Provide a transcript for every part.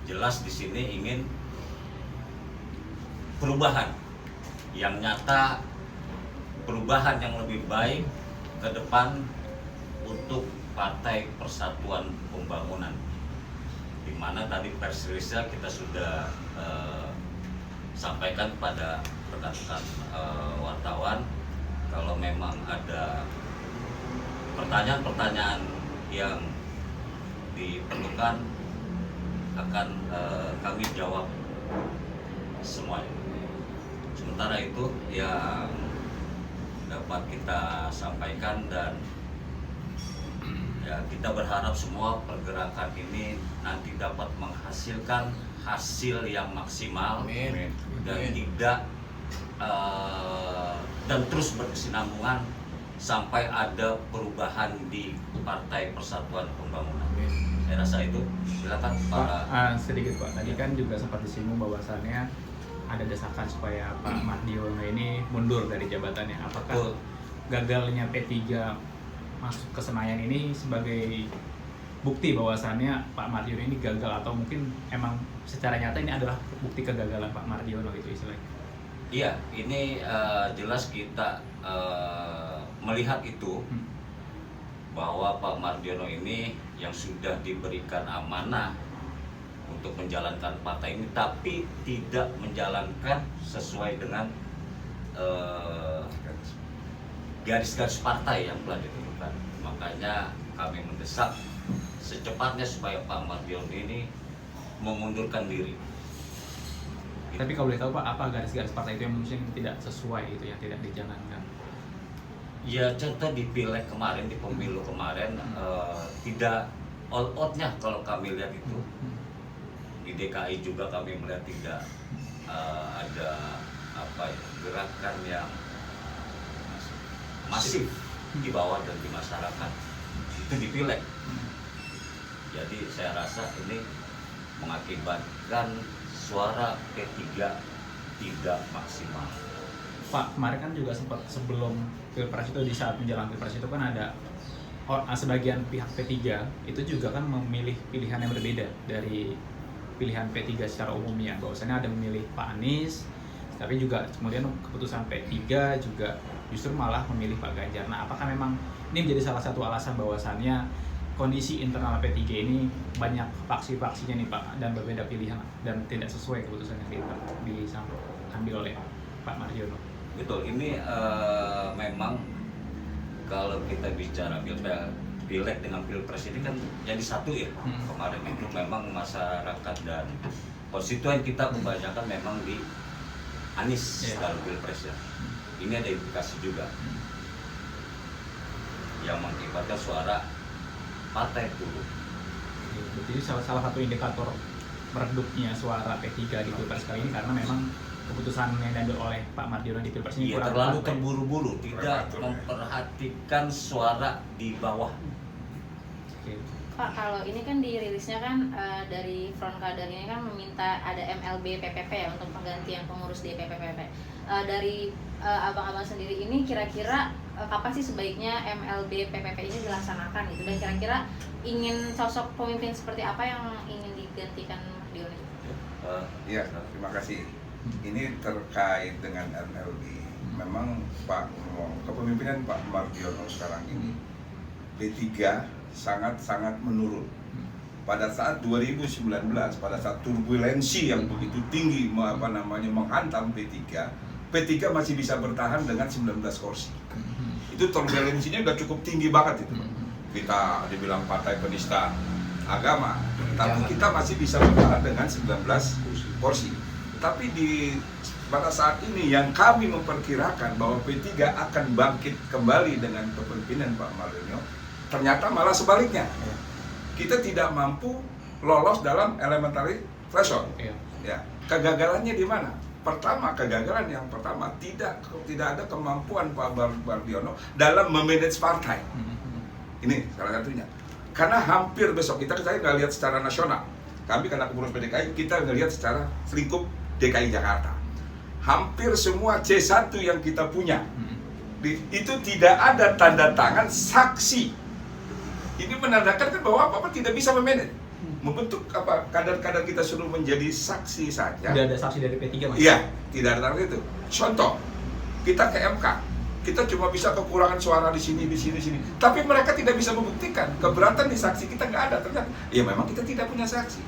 jelas di sini ingin perubahan yang nyata, perubahan yang lebih baik ke depan untuk Partai Persatuan Pembangunan. Di mana tadi press release-nya kita sudah sampaikan pada rekan-rekan wartawan, kalau memang ada pertanyaan-pertanyaan yang diperlukan akan kami jawab semuanya. Sementara itu yang dapat kita sampaikan, dan ya kita berharap semua pergerakan ini nanti dapat menghasilkan hasil yang maksimal. Amin. Dan tidak dan terus berkesinambungan sampai ada perubahan di Partai Persatuan Pembangunan. Saya rasa itu. Silakan Pak. Sedikit Pak, tadi kan juga sempat disinggung bahwasannya ada desakan supaya Pak Mardiono ini mundur dari jabatannya. Apakah gagalnya P3 masuk ke Senayan ini sebagai bukti bahwasannya Pak Mardiono ini gagal, atau mungkin emang secara nyata ini adalah bukti kegagalan Pak Mardiono itu istilahnya? Iya, ini jelas kita melihat itu bahwa Pak Mardiono ini yang sudah diberikan amanah untuk menjalankan partai ini, tapi tidak menjalankan sesuai dengan garis-garis partai yang telah ditentukan. Makanya kami mendesak secepatnya supaya Pak Mardiono ini mengundurkan diri. Tapi kalau boleh tahu Pak, apa garis-garis partai itu yang mungkin tidak sesuai, itu yang tidak dijalankan? Ya contoh di pileg kemarin, di pemilu kemarin tidak all out-nya kalau kami lihat itu. Di DKI juga kami melihat tidak ada gerakan yang masif di bawah dan di masyarakat. Itu di pileg. Jadi saya rasa ini mengakibatkan suara P3 tidak maksimal. Pak, kemarin kan juga sempat sebelum Pilpres itu, di saat menjelang Pilpres itu kan ada sebagian pihak P3 itu juga kan memilih pilihan yang berbeda dari pilihan P3 secara umumnya, bahwasannya ada memilih Pak Anies, tapi juga kemudian keputusan P3 juga justru malah memilih Pak Ganjar. Nah, apakah memang ini menjadi salah satu alasan bahwasannya kondisi internal P3 ini banyak faksi-faksinya nih Pak, dan berbeda pilihan dan tidak sesuai keputusan yang diambil oleh Pak Mardiono? Betul, ini memang kalau kita bicara pileg dengan pilpres ini kan jadi satu ya. Kemarin itu memang masyarakat dan konstituen kita kebanyakan memang di Anies dalam pilpres ya. Ini ada implikasi juga yang mengakibatkan suara partai turun. Jadi salah satu indikator meredupnya suara P3 di pilpres kali ini karena memang keputusan yang diambil oleh Pak Mardiono di pilpres ini terlalu terburu-buru, tidak memperhatikan suara di bawah. Pak, kalau ini kan dirilisnya kan dari Front Kader ini kan meminta ada MLB PPP ya untuk penggantian pengurus DPPP. Dari abang-abang sendiri ini kira-kira kapan sih sebaiknya MLB PPP ini dilaksanakan gitu, dan kira-kira ingin sosok pemimpin seperti apa yang ingin digantikan Mardiono? Iya, terima kasih. Ini terkait dengan MLB. Memang kepemimpinan Pak Mardiono sekarang ini P3 sangat-sangat menurun. Pada saat 2019, pada saat turbulensi yang begitu tinggi menghantam P3 masih bisa bertahan dengan 19 kursi. Itu turbulensinya udah cukup tinggi banget itu. Kita dibilang partai penista agama, tapi kita masih bisa bertahan dengan 19 kursi. Tapi pada saat ini yang kami memperkirakan bahwa P3 akan bangkit kembali dengan kepemimpinan Pak Mardiono, ternyata malah sebaliknya. Kita tidak mampu lolos dalam elementary threshold. Ya, kegagalannya di mana? Kegagalan yang pertama tidak ada kemampuan Pak Mardiono dalam memanage partai. Ini salah satunya. Karena hampir besok kita nggak lihat secara nasional. Kami karena pengurus PDKI kita ngelihat secara lingkup DKI Jakarta. Hampir semua C1 yang kita punya itu tidak ada tanda tangan saksi. Ini menandakan kan bahwa apa-apa tidak bisa memanage. membentuk apa kader-kader kita suruh menjadi saksi saja. Tidak ada saksi dari P3 Mas? Iya, tidak ada itu. Contoh, kita ke MK, kita cuma bisa kekurangan suara di sini. Tapi mereka tidak bisa membuktikan keberatan di saksi kita nggak ada ternyata. Ya memang kita tidak punya saksi.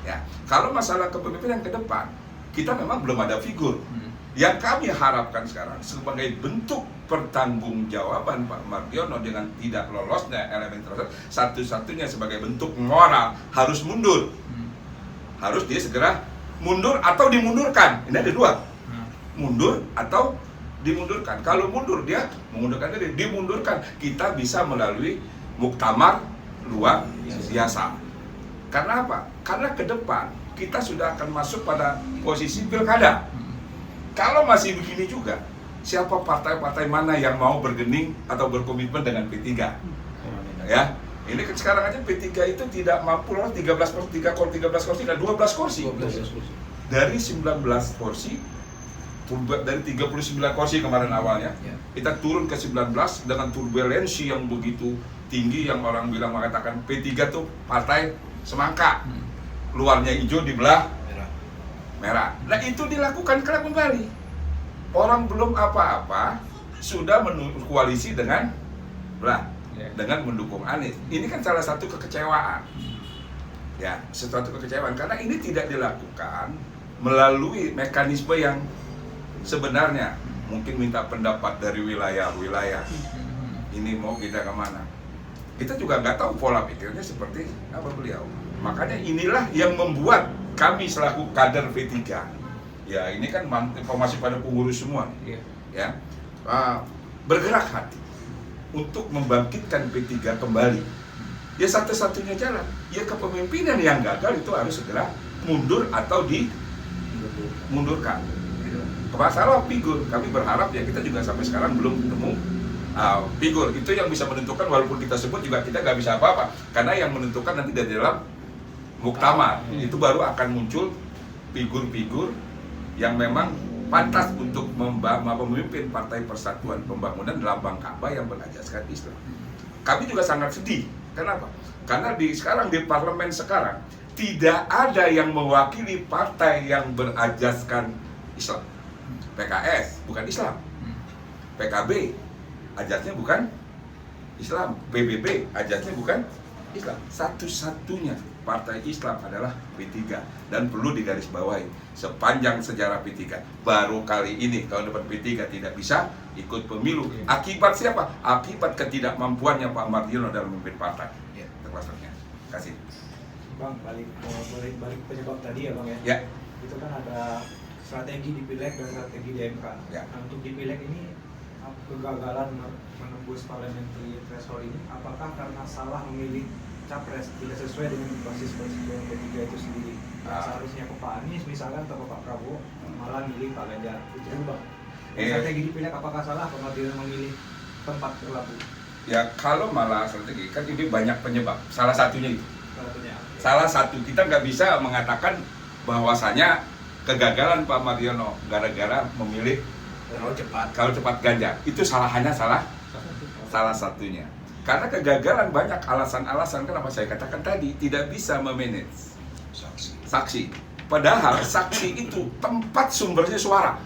Ya, kalau masalah kepemimpinan ke depan, kita memang belum ada figur. Yang kami harapkan sekarang sebagai bentuk pertanggungjawaban Pak Mardiono dengan tidak lolosnya elemen tersebut, satu-satunya sebagai bentuk moral harus mundur. Harus dia segera mundur atau dimundurkan. Ini ada dua. Mundur atau dimundurkan. Kalau mundur dia mengundurkan diri, dimundurkan kita bisa melalui muktamar luar biasa. Karena apa? Karena ke depan kita sudah akan masuk pada posisi pilkada. Kalau masih begini juga, siapa partai-partai mana yang mau bergening atau berkomitmen dengan P3? Ya, ini kan sekarang aja P3 itu tidak mampu lolos 13 kursi dan 12 kursi. Dari 19 kursi, dari 39 kursi kemarin awalnya, kita turun ke 19 dengan turbulensi yang begitu tinggi yang orang bilang mengatakan P3 tuh partai semangka, luarnya hijau dibelah merah. Nah itu dilakukan kembali. Orang belum apa-apa sudah koalisi dengan mendukung Anies. Ini kan salah satu kekecewaan. Ya, sesuatu kekecewaan karena ini tidak dilakukan melalui mekanisme yang sebenarnya. Mungkin minta pendapat dari wilayah-wilayah. Ini mau kita kemana? Kita juga nggak tahu pola pikirnya seperti apa beliau. Makanya inilah yang membuat kami selaku kader P3, ya ini kan masih pada pengurus semua, ya bergerak hati untuk membangkitkan P3 kembali. Ya satu-satunya jalan, ya kepemimpinan yang gagal itu harus segera mundur atau dimundurkan. Masalah figur, kami berharap ya kita juga sampai sekarang belum ketemu figur itu yang bisa menentukan. Walaupun kita sebut juga kita nggak bisa apa-apa, karena yang menentukan nanti dari dalam muktamar itu baru akan muncul figur-figur yang memang pantas untuk memimpin Partai Persatuan Pembangunan lambang Ka'bah yang berajaskan Islam. Kami juga sangat sedih. Kenapa? Karena sekarang di parlemen sekarang tidak ada yang mewakili partai yang berajaskan Islam. PKS bukan Islam, PKB ajasnya bukan Islam, PBB ajasnya bukan Islam. Satu-satunya partai Islam adalah P3 dan perlu digarisbawahi sepanjang sejarah P3 baru kali ini tahun depan P3 tidak bisa ikut pemilu. Akibat siapa? Akibat ketidakmampuannya Pak Mardiono dalam memimpin partai. Ya, termasuknya. Terima kasih. Bang, balik penyebab tadi ya Bang ya. Ya. Itu kan ada strategi di Pileg dan strategi di MK. Ya. Nah, untuk di Pileg ini kegagalan menembus parliamentary threshold ini apakah karena salah memilih capres tidak sesuai dengan basis konstituen P3 itu sendiri? Seharusnya ke Pak Anies misalkan atau ke Pak Prabowo malah milih Pak Ganjar. Itu Bang. Strategi di Pileg apakah salah kemudian memilih tempat berlabuh? Ya kalau malah strategi kan ini banyak penyebab. Salah satunya itu. Salah satu kita nggak bisa mengatakan bahwasanya kegagalan Pak Mardiono gara-gara memilih kalau cepat Ganjar. Itu hanya salah satunya. Karena kegagalan banyak alasan-alasan. Kenapa saya katakan tadi tidak bisa memanage saksi. Padahal saksi itu tempat sumbernya suara.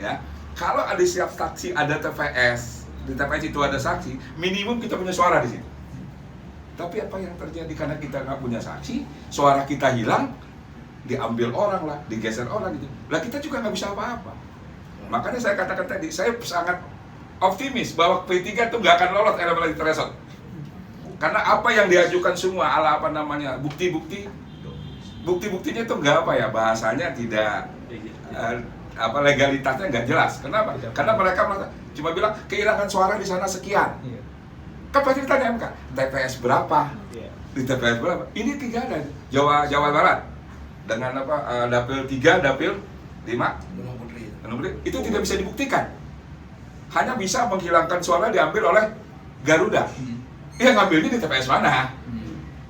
Ya, kalau ada siap saksi, ada TPS, di TPS itu ada saksi, minimum kita punya suara di situ. Tapi apa yang terjadi karena kita nggak punya saksi, suara kita hilang, diambil orang lah, digeser orang gitu. Lah kita juga nggak bisa apa-apa. Makanya saya katakan tadi, saya sangat optimis bahwa P3 itu nggak akan lolos elemen threshold. Karena apa yang diajukan semua, bukti-buktinya itu nggak apa ya, bahasanya tidak legalitasnya nggak jelas. Kenapa? Karena mereka cuma bilang kehilangan suara di sana sekian. Kan pasti ditanya MK, TPS berapa? Di TPS berapa? Ini 3 ada Jawa Barat dengan dapil 3, dapil 5, itu tidak bisa dibuktikan. Hanya bisa menghilangkan suara diambil oleh Garuda. Yang ngambilnya di TPS mana?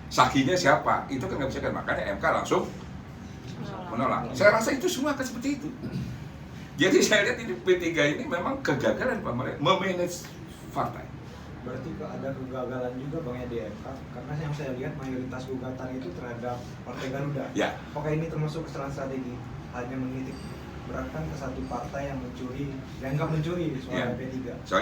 Saksinya siapa? Itu kan nggak bisa kan. Makanya MK langsung menolak. Saya rasa itu semua akan seperti itu. Jadi saya lihat ini P3 ini memang kegagalan Pak memanage partai. berarti ada kegagalan juga Bang ya di MK, karena yang saya lihat mayoritas gugatan itu terhadap Partai Garuda. Ya. Apakah ini termasuk kesalahan strategi? Hanya menitik beratkan ke satu partai yang mencuri, yang nggak mencuri soal Ya. P3. Soalnya